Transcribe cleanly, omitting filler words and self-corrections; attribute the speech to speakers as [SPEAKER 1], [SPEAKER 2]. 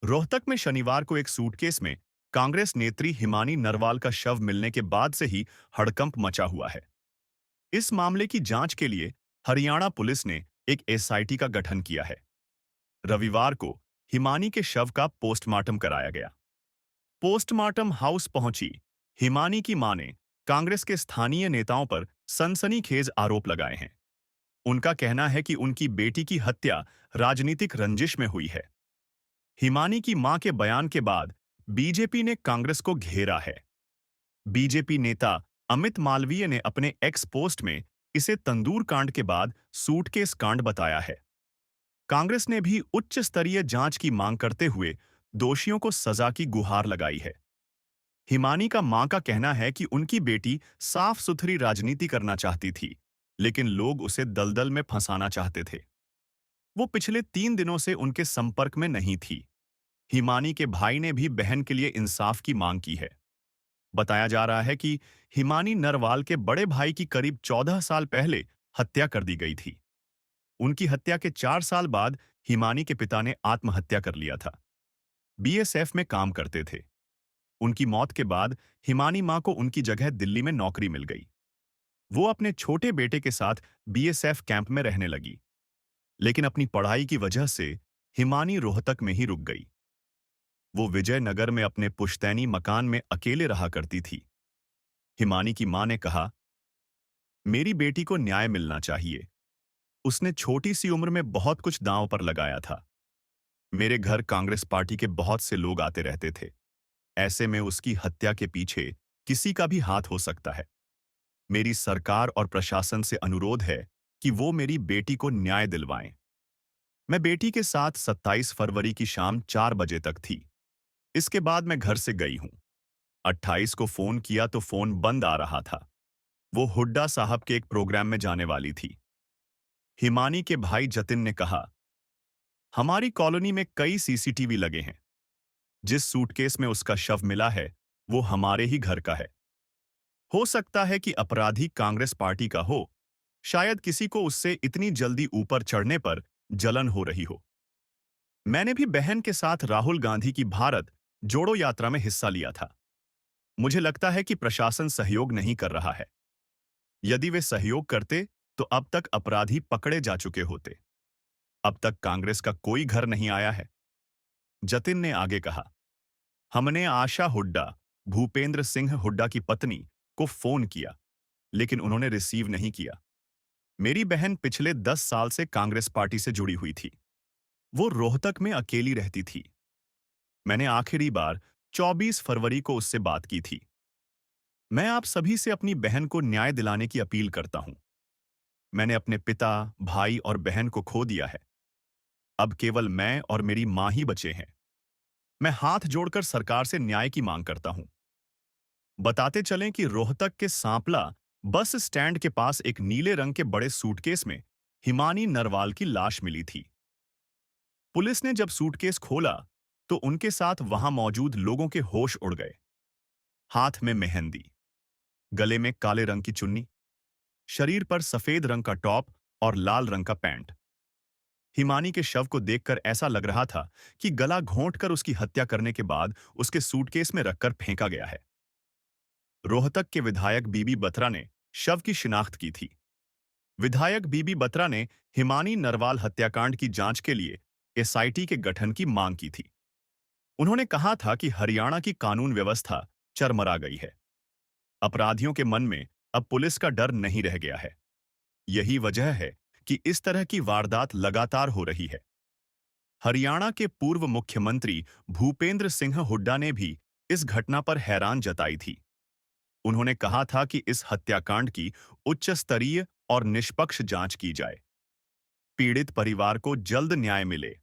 [SPEAKER 1] रोहतक में शनिवार को एक सूटकेस में कांग्रेस नेत्री हिमानी नरवाल का शव मिलने के बाद से ही हड़कंप मचा हुआ है। इस मामले की जांच के लिए हरियाणा पुलिस ने एक एसआईटी का गठन किया है। रविवार को हिमानी के शव का पोस्टमार्टम कराया गया। पोस्टमार्टम हाउस पहुंची हिमानी की मां ने कांग्रेस के स्थानीय नेताओं पर सनसनीखेज आरोप लगाए हैं। उनका कहना है कि उनकी बेटी की हत्या राजनीतिक रंजिश में हुई है। हिमानी की मां के बयान के बाद बीजेपी ने कांग्रेस को घेरा है। बीजेपी नेता अमित मालवीय ने अपने एक्स पोस्ट में इसे तंदूर कांड के बाद सूटकेस कांड बताया है। कांग्रेस ने भी उच्च स्तरीय जांच की मांग करते हुए दोषियों को सजा की गुहार लगाई है। हिमानी का मां का कहना है कि उनकी बेटी साफ सुथरी राजनीति करना चाहती थी, लेकिन लोग उसे दलदल में फंसाना चाहते थे। वो पिछले 3 दिनों से उनके संपर्क में नहीं थी। हिमानी के भाई ने भी बहन के लिए इंसाफ की मांग की है। बताया जा रहा है कि हिमानी नरवाल के बड़े भाई की करीब 14 साल पहले हत्या कर दी गई थी। उनकी हत्या के 4 साल बाद हिमानी के पिता ने आत्महत्या कर लिया था। बीएसएफ में काम करते थे। उनकी मौत के बाद हिमानी मां को उनकी जगह दिल्ली में नौकरी मिल गई। वो अपने छोटे बेटे के साथ बीएसएफ कैंप में रहने लगी, लेकिन अपनी पढ़ाई की वजह से हिमानी रोहतक में ही रुक गई। वो विजयनगर में अपने पुश्तैनी मकान में अकेले रहा करती थी। हिमानी की मां ने कहा, मेरी बेटी को न्याय मिलना चाहिए। उसने छोटी सी उम्र में बहुत कुछ दांव पर लगाया था। मेरे घर कांग्रेस पार्टी के बहुत से लोग आते रहते थे। ऐसे में उसकी हत्या के पीछे किसी का भी हाथ हो सकता है। मेरी सरकार और प्रशासन से अनुरोध है कि वो मेरी बेटी को न्याय दिलवाएं। मैं बेटी के साथ 27 फरवरी की शाम 4 बजे तक थी। इसके बाद मैं घर से गई हूं। 28 को फोन किया तो फोन बंद आ रहा था। वो हुड्डा साहब के एक प्रोग्राम में जाने वाली थी। हिमानी के भाई जतिन ने कहा, हमारी कॉलोनी में कई सीसीटीवी लगे हैं। जिस सूटकेस में उसका शव मिला है वो हमारे ही घर का है। हो सकता है कि अपराधी कांग्रेस पार्टी का हो। शायद किसी को उससे इतनी जल्दी ऊपर चढ़ने पर जलन हो रही हो। मैंने भी बहन के साथ राहुल गांधी की भारत जोड़ो यात्रा में हिस्सा लिया था। मुझे लगता है कि प्रशासन सहयोग नहीं कर रहा है। यदि वे सहयोग करते तो अब तक अपराधी पकड़े जा चुके होते। अब तक कांग्रेस का कोई घर नहीं आया है। जतिन ने आगे कहा, हमने आशा हुड्डा, भूपेंद्र सिंह हुड्डा की पत्नी को फोन किया, लेकिन उन्होंने रिसीव नहीं किया। मेरी बहन पिछले 10 साल से कांग्रेस पार्टी से जुड़ी हुई थी। वो रोहतक में अकेली रहती थी। मैंने आखिरी बार 24 फरवरी को उससे बात की थी। मैं आप सभी से अपनी बहन को न्याय दिलाने की अपील करता हूं। मैंने अपने पिता, भाई और बहन को खो दिया है। अब केवल मैं और मेरी मां ही बचे हैं। मैं हाथ जोड़कर सरकार से न्याय की मांग करता हूं। बताते चलें कि रोहतक के सांपला बस स्टैंड के पास एक नीले रंग के बड़े सूटकेस में हिमानी नरवाल की लाश मिली थी। पुलिस ने जब सूटकेस खोला तो उनके साथ वहां मौजूद लोगों के होश उड़ गए। हाथ में मेहंदी, गले में काले रंग की चुन्नी, शरीर पर सफेद रंग का टॉप और लाल रंग का पैंट। हिमानी के शव को देखकर ऐसा लग रहा था कि गला घोंटकर उसकी हत्या करने के बाद उसके सूटकेस में रखकर फेंका गया है। रोहतक के विधायक बीबी बत्रा ने शव की शिनाख्त की थी। विधायक बीबी बत्रा ने हिमानी नरवाल हत्याकांड की जांच के लिए एसआईटी के गठन की मांग की थी। उन्होंने कहा था कि हरियाणा की कानून व्यवस्था चरमरा गई है। अपराधियों के मन में अब पुलिस का डर नहीं रह गया है। यही वजह है कि इस तरह की वारदात लगातार हो रही है। हरियाणा के पूर्व मुख्यमंत्री भूपेंद्र सिंह हुड्डा ने भी इस घटना पर हैरान जताई थी। उन्होंने कहा था कि इस हत्याकांड की उच्च स्तरीय और निष्पक्ष जांच की जाए। पीड़ित परिवार को जल्द न्याय मिले।